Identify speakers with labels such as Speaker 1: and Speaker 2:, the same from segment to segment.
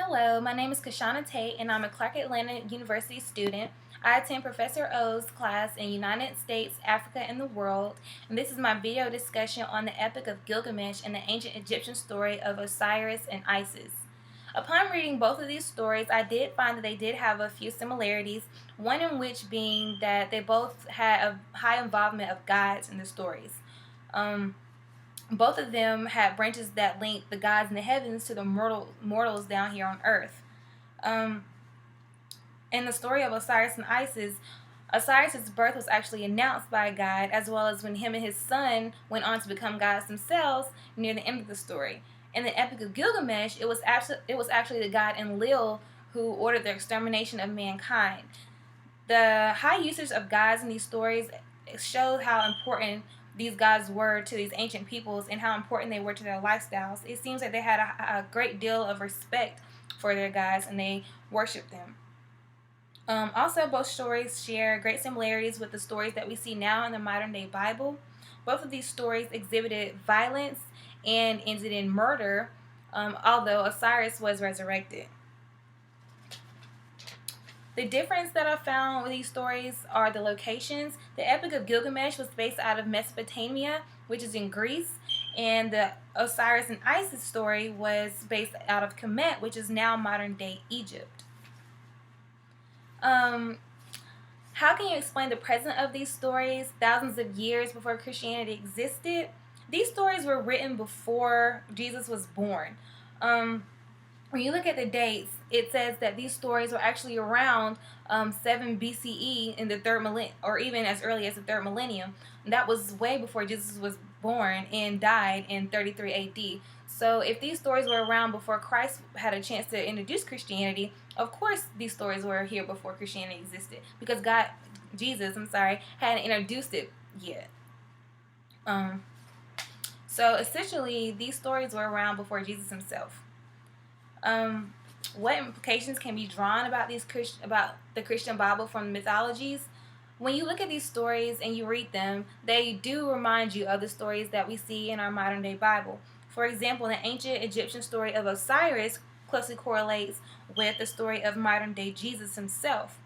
Speaker 1: Hello, my name is Kashana Tate, and I'm a Clark Atlanta University student. I attend Professor O's class in United States, Africa, and the World, and this is my video discussion on the Epic of Gilgamesh and the ancient Egyptian story of Osiris and Isis. Upon reading both of these stories, I did find that they did have a few similarities, one in which being that they both had a high involvement of gods in the stories. Both of them had branches that linked the gods in the heavens to the mortals down here on earth. In the story of Osiris and Isis, Osiris' birth was actually announced by God, as well as when him and his son went on to become gods themselves near the end of the story. In the Epic of Gilgamesh, it was actually the god Enlil who ordered the extermination of mankind. The high usage of gods in these stories showed how important these gods were to these ancient peoples and how important they were to their lifestyles. It seems like they had a great deal of respect for their gods and they worshipped them. Also, both stories share great similarities with the stories that we see now in the modern day Bible. Both of these stories exhibited violence and ended in murder, although Osiris was resurrected. The difference that I found with these stories are the locations. The Epic of Gilgamesh was based out of Mesopotamia, which is in Greece, and the Osiris and Isis story was based out of Kemet, which is now modern-day Egypt. How can you explain the presence of these stories thousands of years before Christianity existed? These stories were written before Jesus was born. When you look at the dates, it says that these stories were actually around 7 BCE in the third millennium, or even as early as the third millennium. And that was way before Jesus was born and died in 33 AD. So if these stories were around before Christ had a chance to introduce Christianity, of course these stories were here before Christianity existed, because Jesus, hadn't introduced it yet. So essentially, these stories were around before Jesus himself. What implications can be drawn about the Christian Bible from the mythologies? When you look at these stories and you read them, they do remind you of the stories that we see in our modern day Bible. For example, the ancient Egyptian story of Osiris closely correlates with the story of modern day Jesus himself.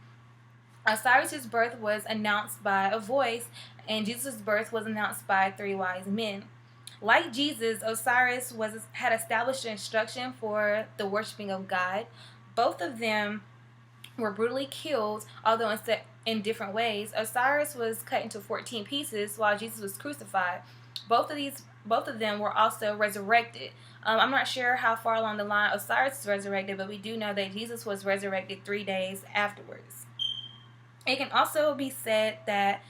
Speaker 1: Osiris' birth was announced by a voice, and Jesus' birth was announced by 3 wise men. Like Jesus, Osiris had established instruction for the worshiping of God. Both of them were brutally killed, although in different ways. Osiris was cut into 14 pieces while Jesus was crucified. Both of them were also resurrected. I'm not sure how far along the line Osiris was resurrected, but we do know that Jesus was resurrected 3 days afterwards. It can also be said that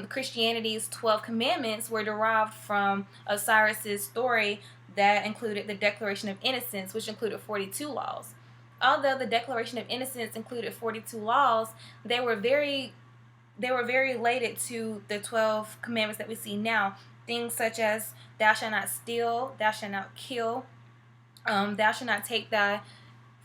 Speaker 1: Christianity's 12 commandments were derived from Osiris' story that included the Declaration of Innocence, which included 42 laws. Although the Declaration of Innocence included 42 laws, they were very related to the 12 commandments that we see now. Things such as thou shalt not steal, thou shalt not kill, thou shalt not take thy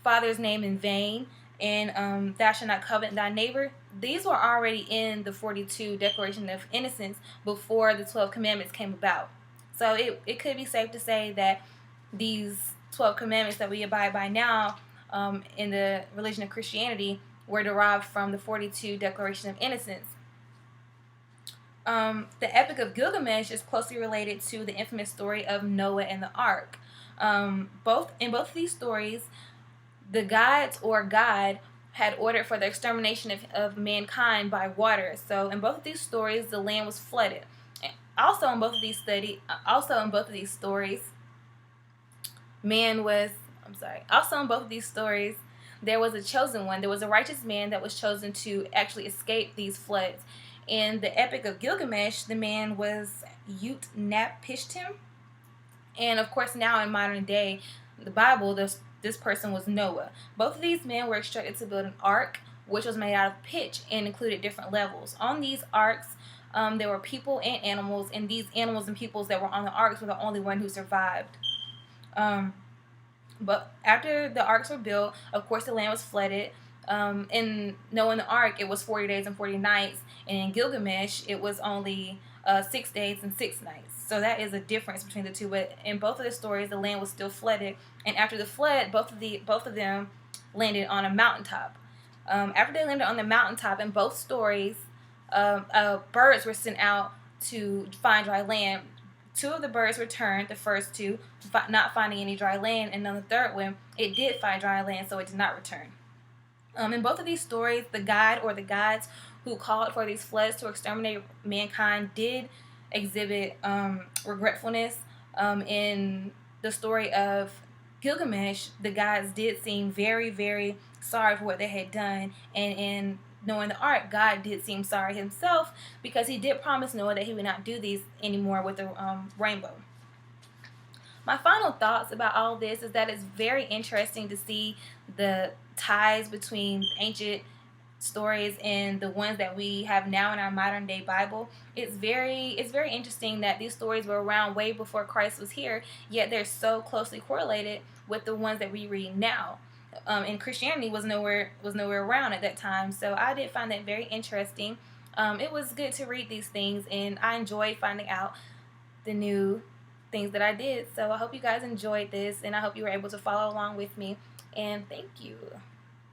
Speaker 1: father's name in vain, and thou shalt not covet thy neighbor. These were already in the 42 Declaration of Innocence before the 12 commandments came about. So it could be safe to say that these 12 commandments that we abide by now in the religion of Christianity were derived from the 42 Declaration of Innocence. The Epic of Gilgamesh is closely related to the infamous story of Noah and the Ark. In both of these stories, the gods or God had ordered for the extermination of mankind by water. So in both of these stories, the land was flooded. Also in both of these stories, Also in both of these stories, there was a chosen one. There was a righteous man that was chosen to actually escape these floods. In the Epic of Gilgamesh, the man was Utnapishtim. And of course, now in modern day, the Bible, this person was Noah. Both of these men were instructed to build an ark, which was made out of pitch and included different levels. On these arks, there were people and animals, and these animals and peoples that were on the arks were the only one who survived. But after the arks were built, of course, the land was flooded. In Noah and the ark, it was 40 days and 40 nights, and in Gilgamesh, it was only 6 days and 6 nights. So that is a difference between the two. But in both of the stories, the land was still flooded, and after the flood, both of them landed on a mountaintop. After they landed on the mountaintop, in both stories, birds were sent out to find dry land. Two of the birds returned, the first two, not finding any dry land, and on the third one, it did find dry land, so it did not return. In both of these stories, the god or the gods who called for these floods to exterminate mankind did exhibit regretfulness. In the story of Gilgamesh, the gods did seem very, very sorry for what they had done, and in Noah the ark, God did seem sorry himself because he did promise Noah that he would not do these anymore with the rainbow. My final thoughts about all this is that it's very interesting to see the ties between ancient stories and the ones that we have now in our modern day Bible. It's very interesting that these stories were around way before Christ was here, yet they're so closely correlated with the ones that we read now. And Christianity was nowhere around at that time, so I did find that very interesting. It was good to read these things, and I enjoyed finding out the new things that I did. So I hope you guys enjoyed this, and I hope you were able to follow along with me. And thank you.